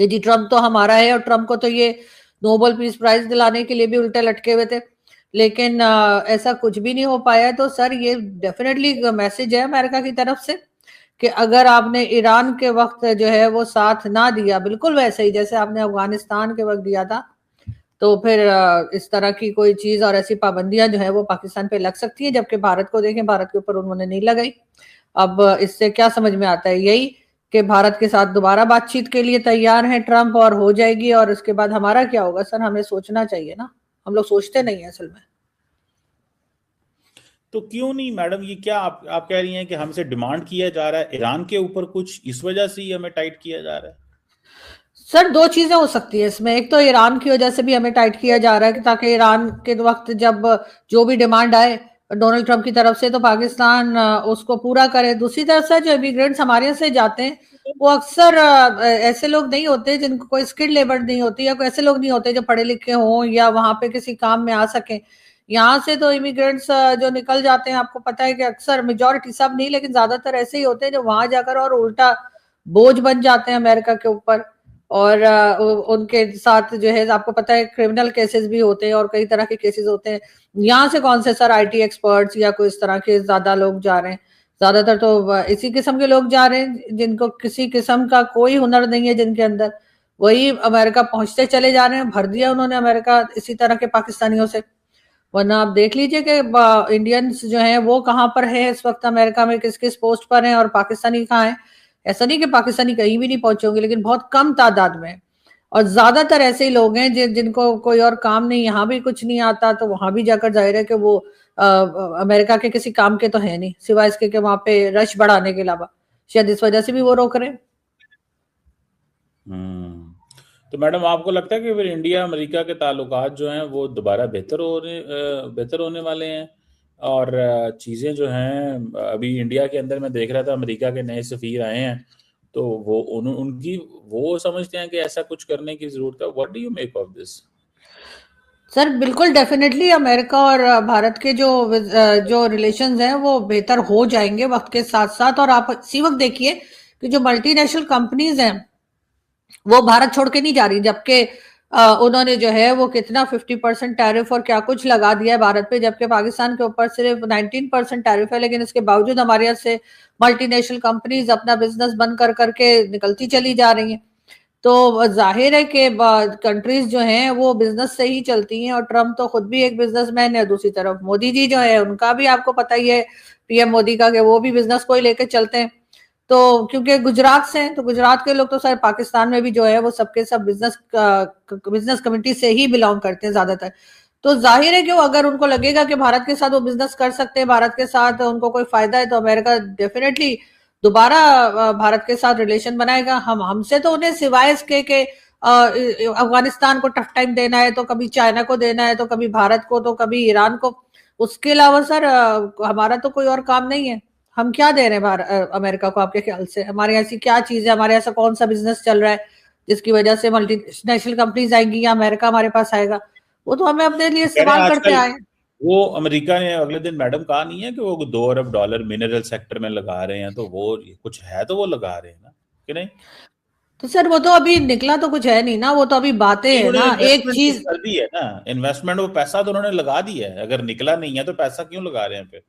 कि जी ट्रम्प तो हमारा है, और ट्रम्प को तो ये नोबेल पीस प्राइज दिलाने के लिए भी उल्टे लटके हुए थे, लेकिन ऐसा कुछ भी नहीं हो पाया। तो सर ये डेफिनेटली मैसेज है अमेरिका की तरफ से कि अगर आपने ईरान के वक्त जो है वो साथ ना दिया, बिल्कुल वैसे ही जैसे आपने अफगानिस्तान के वक्त दिया था, तो फिर इस तरह की कोई चीज और ऐसी पाबंदियां जो है वो पाकिस्तान पे लग सकती है। जबकि भारत को देखें, भारत के ऊपर उन्होंने नहीं लगाई। अब इससे क्या समझ में आता है? यही कि भारत के साथ दोबारा बातचीत के लिए तैयार है ट्रंप, और हो जाएगी, और उसके बाद हमारा क्या होगा? सर हमें सोचना चाहिए ना, हम लोग सोचते नहीं है असल में। तो क्यों नहीं मैडम, ये क्या आप कह रही हैं कि हमसे डिमांड किया जा रहा है ईरान के ऊपर कुछ, इस वजह से ही हमें टाइट किया जा रहा है? सर दो चीजें हो सकती है इसमें। एक तो ईरान की वजह से भी हमें टाइट किया जा रहा है कि ताकि ईरान के वक्त जब जो भी डिमांड आए डोनाल्ड ट्रंप की तरफ से, तो पाकिस्तान उसको पूरा करे। दूसरी तरफ से जो इमिग्रेंट्स हमारे यहाँ से जाते हैं, वो अक्सर ऐसे लोग नहीं होते जिनको कोई स्किल्ड लेबर नहीं होती, या कोई ऐसे लोग नहीं होते जो पढ़े लिखे हों या वहां पे किसी काम में आ सके। यहाँ से तो इमिग्रेंट्स जो निकल जाते हैं, आपको पता है कि अक्सर मेजोरिटी, सब नहीं लेकिन ज्यादातर ऐसे ही होते हैं जो वहां जाकर और उल्टा बोझ बन जाते हैं अमेरिका के ऊपर। और उनके साथ जो है आपको पता है क्रिमिनल केसेस भी होते हैं और कई तरह के केसेस होते हैं। यहाँ से कौन से सर आईटी एक्सपर्ट्स या कोई इस तरह के ज्यादा लोग जा रहे हैं? ज्यादातर तो इसी किस्म के लोग जा रहे हैं जिनको किसी किस्म का कोई हुनर नहीं है जिनके अंदर, वही अमेरिका पहुंचते चले जा रहे हैं। भर दिया उन्होंने अमेरिका इसी तरह के पाकिस्तानियों से। वरना आप देख लीजिए कि इंडियंस जो हैं वो कहाँ पर है इस वक्त अमेरिका में, किस किस पोस्ट पर हैं, और पाकिस्तानी कहाँ है। ऐसा नहीं कि पाकिस्तानी कहीं भी नहीं पहुंचे होंगे, लेकिन बहुत कम तादाद में। और ज्यादातर ऐसे ही लोग हैं जिनको कोई और काम नहीं, यहाँ भी कुछ नहीं आता, तो वहां भी जाकर जाहिर है कि वो अमेरिका के किसी काम के तो है नहीं, सिवाय इसके कि वहां पे रश बढ़ाने के अलावा। शायद इस वजह से भी वो रोक रहे हैं। हम्म। तो मैडम आपको लगता है कि फिर इंडिया अमेरिका के ताल्लुकात जो हैं वो दोबारा बेहतर होने वाले हैं? और चीज़ें जो हैं, अभी इंडिया के अंदर मैं देख रहा था अमेरिका के नए सफ़ीर आए हैं, तो वो उनकी वो समझते हैं कि ऐसा कुछ करने की ज़रूरत है। What do you make of this? Sir बिल्कुल डेफिनेटली अमेरिका और भारत के जो रिलेशंस हैं वो बेहतर हो जाएंगे वक्त के साथ साथ। और आप इसी वक्त देखिए कि जो मल्टीनेशनल कंपनीज हैं वो भारत छोड़ के नहीं जा रही, जबकि उन्होंने जो है वो कितना 50% टैरिफ और क्या कुछ लगा दिया है भारत पे, जबकि पाकिस्तान के ऊपर सिर्फ 19% टैरिफ है। लेकिन इसके बावजूद हमारे यहाँ से मल्टीनेशनल कंपनीज अपना बिजनेस बंद कर करके निकलती चली जा रही हैं। तो जाहिर है कि कंट्रीज जो हैं वो बिजनेस से ही चलती हैं, और ट्रम्प तो खुद भी एक बिजनेसमैन है। दूसरी तरफ मोदी जी जो है उनका भी आपको पता ही है, पीएम मोदी का, कि वो भी बिजनेस को ही लेकर चलते हैं। तो क्योंकि गुजरात से हैं, तो गुजरात के लोग तो सर पाकिस्तान में भी जो है वो सबके सब बिजनेस कम्युनिटी से ही बिलोंग करते हैं ज्यादातर। तो जाहिर है कि वो अगर उनको लगेगा कि भारत के साथ वो बिजनेस कर सकते हैं, भारत के साथ उनको कोई फायदा है, तो अमेरिका डेफिनेटली दोबारा भारत के साथ रिलेशन बनाएगा। हम हमसे तो उन्हें सिवाय इसके कि अफगानिस्तान को टफ टाइम देना है, तो कभी चाइना को देना है, तो कभी भारत को, तो कभी ईरान को। उसके अलावा सर हमारा तो कोई और काम नहीं है। हम क्या दे रहे हैं अमेरिका को? आपके ख्याल से हमारे यहाँ ऐसी क्या चीज है, हमारे ऐसा कौन सा बिजनेस चल रहा है जिसकी वजह से मल्टीनेशनल कंपनीज आएंगी या अमेरिका हमारे पास आएगा? वो तो हमें अपने लिए कह रहे हैं इस्तेमाल करते आजकल आए। वो अमेरिका ने अगले दिन मैडम कहा नहीं है कि वो $2 अरब मिनरल सेक्टर में लगा रहे हैं, तो वो कुछ है तो वो लगा रहे हैं ना, कि नहीं? तो सर वो तो अभी निकला तो कुछ है नहीं ना, वो तो अभी बातें नहीं, है उन्होंने ना, एक इन्वेस्टमेंट कुछ चीज। कर दी है ना, इन्वेस्टमेंट वो पैसा तो उन्होंने लगा दिया है। अगर निकला नहीं है तो पैसा क्यों लगा रहे हैं फिर?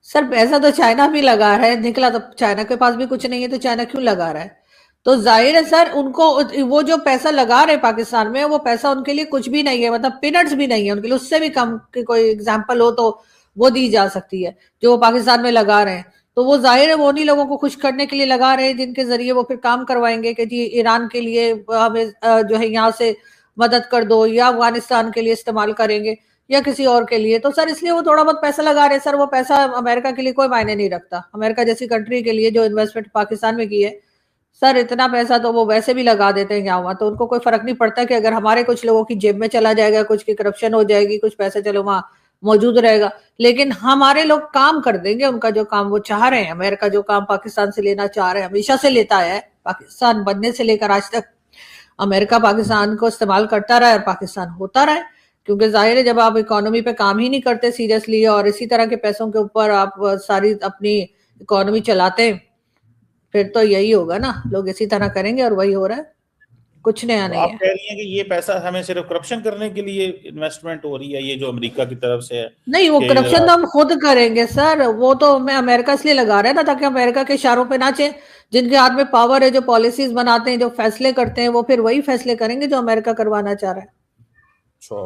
सर पैसा तो चाइना भी लगा रहा है, निकला तो चाइना के पास भी कुछ नहीं है, तो चाइना क्यों लगा रहा है? तो जाहिर है सर उनको वो जो पैसा लगा रहे हैं पाकिस्तान में, वो पैसा उनके लिए कुछ भी नहीं है, मतलब पीनट्स भी नहीं है उनके लिए। उससे भी कम की कोई एग्जांपल हो तो वो दी जा सकती है जो वो पाकिस्तान में लगा रहे हैं। तो वो जाहिर है वो उन्हीं लोगों को खुश करने के लिए लगा रहे हैं जिनके जरिए वो फिर काम करवाएंगे कि जी ईरान के लिए हमें जो है यहाँ से मदद कर दो, या अफगानिस्तान के लिए इस्तेमाल करेंगे, या किसी और के लिए। तो सर इसलिए वो थोड़ा बहुत पैसा लगा रहे हैं। सर वो पैसा अमेरिका के लिए कोई मायने नहीं रखता। अमेरिका जैसी कंट्री के लिए जो इन्वेस्टमेंट पाकिस्तान में की है, सर इतना पैसा तो वो वैसे भी लगा देते हैं यहाँ वहां, तो उनको कोई फर्क नहीं पड़ता कि अगर हमारे कुछ लोगों की जेब में चला जाएगा, कुछ की करप्शन हो जाएगी, कुछ पैसा चलो वहां मौजूद रहेगा, लेकिन हमारे लोग काम कर देंगे उनका जो काम वो चाह रहे हैं। अमेरिका जो काम पाकिस्तान से लेना चाह रहे हैं, हमेशा से लेता है, पाकिस्तान बनने से लेकर आज तक अमेरिका पाकिस्तान को इस्तेमाल करता रहा है और पाकिस्तान होता रहा है। क्योंकि जाहिर है जब आप इकोनॉमी पे काम ही नहीं करते सीरियसली, और इसी तरह के पैसों के ऊपर आप सारी अपनी इकोनॉमी चलाते हैं, फिर तो यही होगा ना, लोग इसी तरह करेंगे, और वही हो रहा है। कुछ नया तो नहीं आप है। कह रही हैं कि ये पैसा हमें सिर्फ करप्शन करने के लिए इन्वेस्टमेंट हो रही है, ये जो अमेरिका की तरफ से है नहीं, वो कि करप्शन तो हम खुद करेंगे सर, वो तो मैं अमेरिका इसलिए लगा रहे हैं ना ताकि अमेरिका के इशारों पे नाचे। जिनके हाथ में पावर है, जो पॉलिसीज बनाते हैं, जो फैसले करते हैं, वो फिर वही फैसले करेंगे जो अमेरिका करवाना चाह रहा है। अच्छा।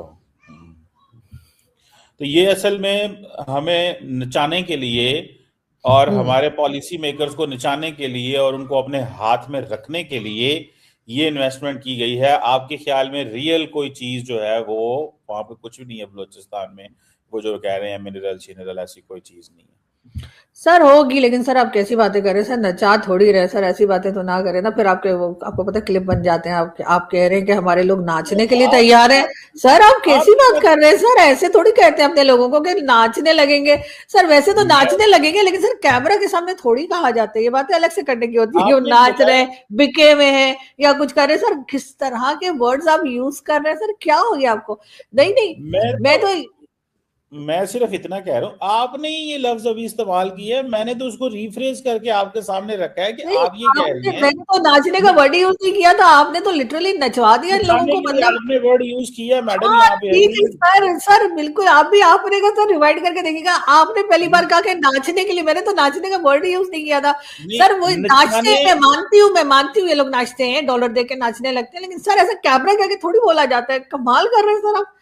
तो ये असल में हमें नचाने के लिए और हम्म। हमारे पॉलिसी मेकर्स को नचाने के लिए और उनको अपने हाथ में रखने के लिए ये इन्वेस्टमेंट की गई है। आपके ख्याल में रियल कोई चीज जो है वो वहां पे कुछ भी नहीं है बलूचिस्तान में? वो जो कह रहे हैं मिनरल शिनरल, ऐसी कोई चीज नहीं है। सर होगी, लेकिन सर आप कैसी बातें कर रहे हैं सर, नचा थोड़ी रहे सर, ऐसी बातें तो ना करें ना, फिर आपके वो आपको पता है क्लिप बन जाते हैं। आप कह रहे हैं कि हमारे लोग तो नाचने के लिए आप तैयार हैं। सर आप कैसी आपकी बात बात कर रहे हैं सर, ऐसे थोड़ी कहते हैं अपने लोगों को कि नाचने लगेंगे। सर वैसे तो मैं नाचने लगेंगे, लेकिन सर कैमरा के सामने थोड़ी कहा जाता है, ये बातें अलग से करने की होती है कि वो आपने नाच रहे बताया। हैं, बिके हुए हैं या कुछ कर रहे हैं। सर किस तरह के वर्ड्स आप यूज कर रहे हैं सर, क्या हो गया आपको? नहीं नहीं, मैं मैं तो तो मैं सिर्फ इतना कह रहा हूं, आपने ही ये लफ्ज अभी इस्तेमाल किया है, मैंने तो उसको रिफ्रेज करके आपके सामने रखा है कि नहीं, आप ये कह आपने रही हैं। मैंने तो नाचने का वर्ड यूज नहीं किया था, आपने तो लिटरली नचवा दिया इन लोगों नचाने को, के लिए मतलब। आपने वर्ड यूज किया मैडम हाँ यहाँ पे ठीक अभी। है सर, सर बिल्कुल आप भी आपने का सर रिवाइंड करके देखिएगा, आपने पहली बार कहा कि नाचने के लिए, मैंने तो नाचने का वर्ड यूज नहीं किया था। सर वो नहीं, नाचते नचाने। हैं, मैं मानती हूँ ये लोग नाचते हैं, डॉलर दे के नाचने लगते हैं, लेकिन सर ऐसा कैमरा करके थोड़ी बोला जाता है, कमाल कर रहे हैं सर आप,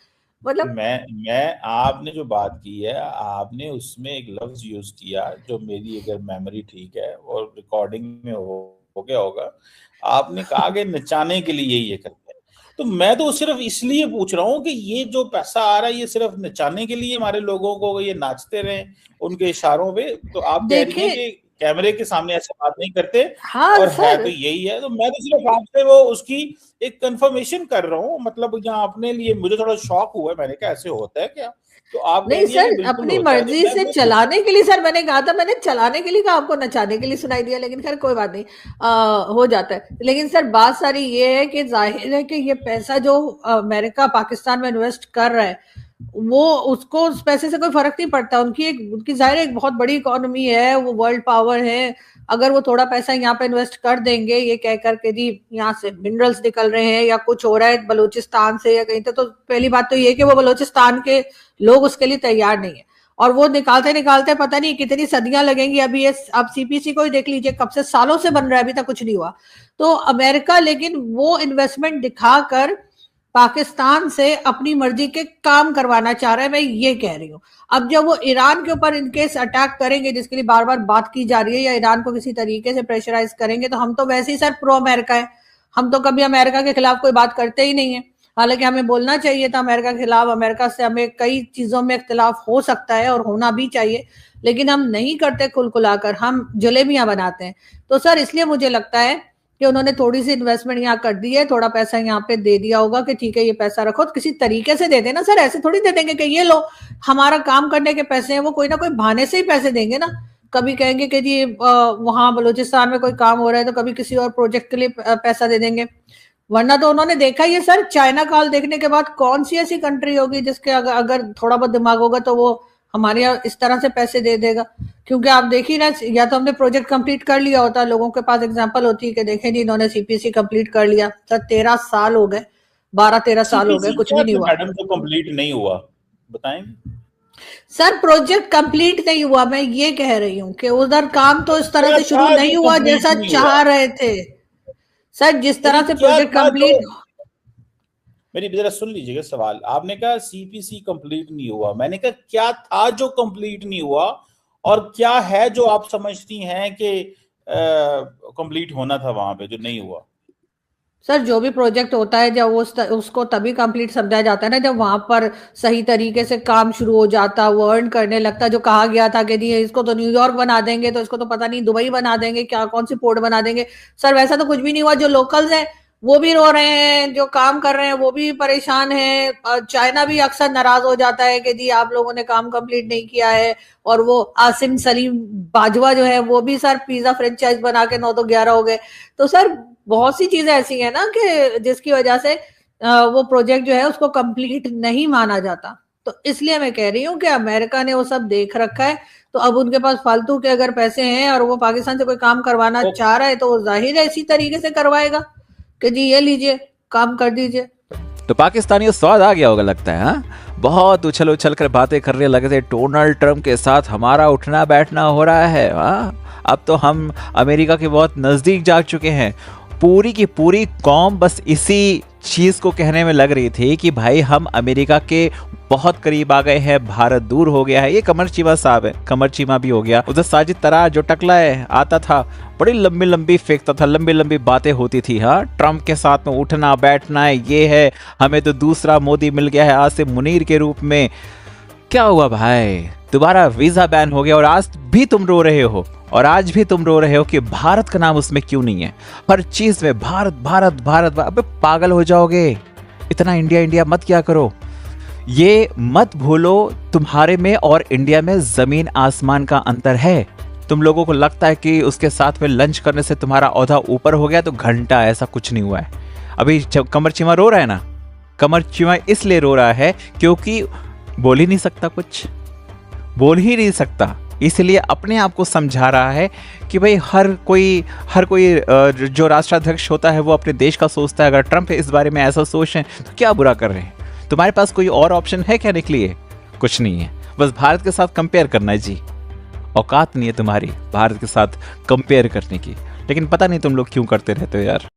मतलब। मैं आपने जो बात की है, आपने उसमें एक लफ्ज यूज किया जो मेरी अगर मेमोरी ठीक है और रिकॉर्डिंग में हो गया होगा। आपने कहा कि नचाने के लिए ये करते हैं। तो मैं तो सिर्फ इसलिए पूछ रहा हूँ कि ये जो पैसा आ रहा है ये सिर्फ नचाने के लिए हमारे लोगों को, ये नाचते रहे उनके इशारों पे। तो आप कह रही हैं देखिए, कि कैमरे के सामने ऐसे बात नहीं करते, हाँ और है तो सर। यही है। तो मैं तो सिर्फ आपसे वो उसकी एक कंफर्मेशन कर रहा हूँ, मतलब यहाँ अपने लिए मुझे थोड़ा शॉक हुआ है, मैंने कहा ऐसे होता है क्या? तो आप कह नहीं रही है कि सर, बिल्कुल अपनी होता है, तो मर्जी मैं से वो पूछ। चलाने के लिए सर, मैंने कहा था, मैंने चलाने के लिए कहा, आपको नचाने के लिए सुनाई दिया, लेकिन खैर कोई बात नहीं। हो जाता है। लेकिन सर बात सारी ये है कि जाहिर है कि ये पैसा जो अमेरिका पाकिस्तान में इन्वेस्ट कर रहा है, वो उसको उस पैसे से कोई फर्क नहीं पड़ता। उनकी जाहिर है एक बहुत बड़ी इकोनॉमी है, वो वर्ल्ड पावर है। अगर वो थोड़ा पैसा यहाँ पे इन्वेस्ट कर देंगे, ये कह करके जी यहाँ से मिनरल्स निकल रहे हैं या कुछ हो रहा है बलूचिस्तान से या कहीं तो पहली बात तो ये कि वो बलूचिस्तान के लोग उसके लिए तैयार नहीं है। और वो निकालते निकालते पता नहीं कितनी सदियां लगेंगी। अभी ये आप सीपीसी को ही देख लीजिए, कब से सालों से बन रहा है, अभी तक कुछ नहीं हुआ। तो अमेरिका लेकिन वो इन्वेस्टमेंट दिखाकर पाकिस्तान से अपनी मर्जी के काम करवाना चाह रहा है, मैं ये कह रही हूँ। अब जब वो ईरान के ऊपर इनकेस अटैक करेंगे, जिसके लिए बार बार बात की जा रही है, या ईरान को किसी तरीके से प्रेशराइज करेंगे, तो हम तो वैसे ही सर प्रो अमेरिका है। हम तो कभी अमेरिका के खिलाफ कोई बात करते ही नहीं है। हालांकि हमें बोलना चाहिए था अमेरिका के खिलाफ, अमेरिका से हमें कई चीजों में इख्तिलाफ हो सकता है और होना भी चाहिए, लेकिन हम नहीं करते खुलखुलाकर, हम जलेबियां बनाते हैं। तो सर इसलिए मुझे लगता है कि उन्होंने थोड़ी सी इन्वेस्टमेंट यहाँ कर दी है, थोड़ा पैसा यहाँ पे दे दिया होगा कि ठीक है ये पैसा रखो, तो किसी तरीके से दे देना सर, ऐसे थोड़ी दे देंगे कि ये लो हमारा काम करने के पैसे हैं। वो कोई ना कोई बहाने से ही पैसे देंगे ना। कभी कहेंगे कि जी वहां बलूचिस्तान में कोई काम हो रहा है, तो कभी किसी और प्रोजेक्ट के लिए पैसा दे देंगे। वरना तो उन्होंने देखा ही है सर, चाइना काल देखने के बाद कौन सी ऐसी कंट्री होगी जिसके अगर थोड़ा बहुत दिमाग होगा तो वो हमारे यहाँ इस तरह से पैसे दे देगा। क्योंकि आप देखिए ना, या तो हमने प्रोजेक्ट कंप्लीट कर लिया होता, लोगों के पास एग्जांपल होती है कि देखें जी इन्होंने सीपीसी कंप्लीट कर लिया सर, 13 साल हो गए, 12-13 साल हो गए, सीपीसी कुछ क्या भी नहीं था हुआ। मैडम जो कंप्लीट नहीं हुआ, बताएंगे? सर प्रोजेक्ट कंप्लीट नहीं हुआ, मैं ये कह रही हूँ कि उधर काम तो इस तरह क्या से शुरू था नहीं जो हुआ कंप्लीट जैसा नहीं हुआ? चाह रहे थे। सर जिस नहीं, तरह से क्या प्रोजेक्ट था जो, कंप्लीट, मेरी जरा सुन लीजिएगा सवाल। आपने कहा सीपीसी कंप्लीट नहीं हुआ, मैंने कहा क्या था जो कंप्लीट नहीं हुआ, और क्या है जो आप समझती हैं कि कंप्लीट होना था वहां पे जो नहीं हुआ? सर जो भी प्रोजेक्ट होता है जब उसको तभी कंप्लीट समझा जाता है ना, जब वहां पर सही तरीके से काम शुरू हो जाता, वो अर्न करने लगता। जो कहा गया था कि नहीं इसको तो न्यूयॉर्क बना देंगे, तो इसको तो पता नहीं दुबई बना देंगे, क्या कौन सी पोर्ट बना देंगे। सर वैसा तो कुछ भी नहीं हुआ। जो लोकल्स हैं वो भी रो रहे हैं, जो काम कर रहे हैं वो भी परेशान हैं। चाइना भी अक्सर नाराज हो जाता है कि जी आप लोगों ने काम कंप्लीट नहीं किया है। और वो आसिम सलीम बाजवा जो है वो भी सर पिज्जा फ्रेंचाइज बना के 9 तो 11 हो गए। तो सर बहुत सी चीजें ऐसी है ना कि जिसकी वजह से वो प्रोजेक्ट जो है उसको कंप्लीट नहीं माना जाता। तो इसलिए मैं कह रही हूँ कि अमेरिका ने वो सब देख रखा है। तो अब उनके पास फालतू के अगर पैसे हैं और वो पाकिस्तान से कोई काम करवाना ओके। चाह रहा है, तो वो जाहिर है इसी तरीके से करवाएगा कि जी ये लीजिए, काम कर दीजिए। तो पाकिस्तानियों स्वाद आ गया होगा लगता है, हाँ? बहुत उछल उछल कर बातें करने लगे थे, डोनाल्ड ट्रंप के साथ हमारा उठना बैठना हो रहा है, हाँ? अब तो हम अमेरिका के बहुत नज़दीक जा चुके हैं। पूरी की पूरी कौम बस इसी चीज़ को कहने में लग रही थी कि भाई हम अमेरिका के बहुत करीब आ गए हैं, भारत दूर हो गया है। ये कमर चीमा साहब है, कमर चीमा भी हो गया। उधर साजिद तरा जो टकला है आता था, बड़ी लंबी लंबी फेंकता था, लंबी लंबी बातें होती थी, हाँ? ट्रंप के साथ में उठना बैठना है, ये है, हमें तो दूसरा मोदी मिल गया है आसिम मुनीर के रूप में। क्या हुआ भाई? दोबारा वीजा बैन हो गया और आज भी तुम रो रहे हो, और आज भी तुम रो रहे हो कि भारत का नाम उसमें क्यों नहीं है। हर चीज में भारत भारत भारत। अबे पागल हो जाओगे, इतना इंडिया इंडिया मत क्या करो। ये मत भूलो, तुम्हारे में और इंडिया में जमीन आसमान का अंतर है। तुम लोगों को लगता है कि उसके साथ में लंच करने से तुम्हारा औहदा ऊपर हो गया, तो घंटा ऐसा कुछ नहीं हुआ है। अभी कमर चीमा रो रहा है ना, कमर चीमा इसलिए रो रहा है क्योंकि बोल ही नहीं सकता, कुछ बोल ही नहीं सकता, इसलिए अपने आप को समझा रहा है कि भाई हर कोई जो राष्ट्राध्यक्ष होता है वो अपने देश का सोचता है। अगर ट्रंप इस बारे में ऐसा सोच रहे हैं तो क्या बुरा कर रहे हैं? तुम्हारे पास कोई और ऑप्शन है कहने के लिए? कुछ नहीं है, बस भारत के साथ कंपेयर करना है जी। औकात नहीं है तुम्हारी भारत के साथ कंपेयर करने की, लेकिन पता नहीं तुम लोग क्यों करते रहते हो यार।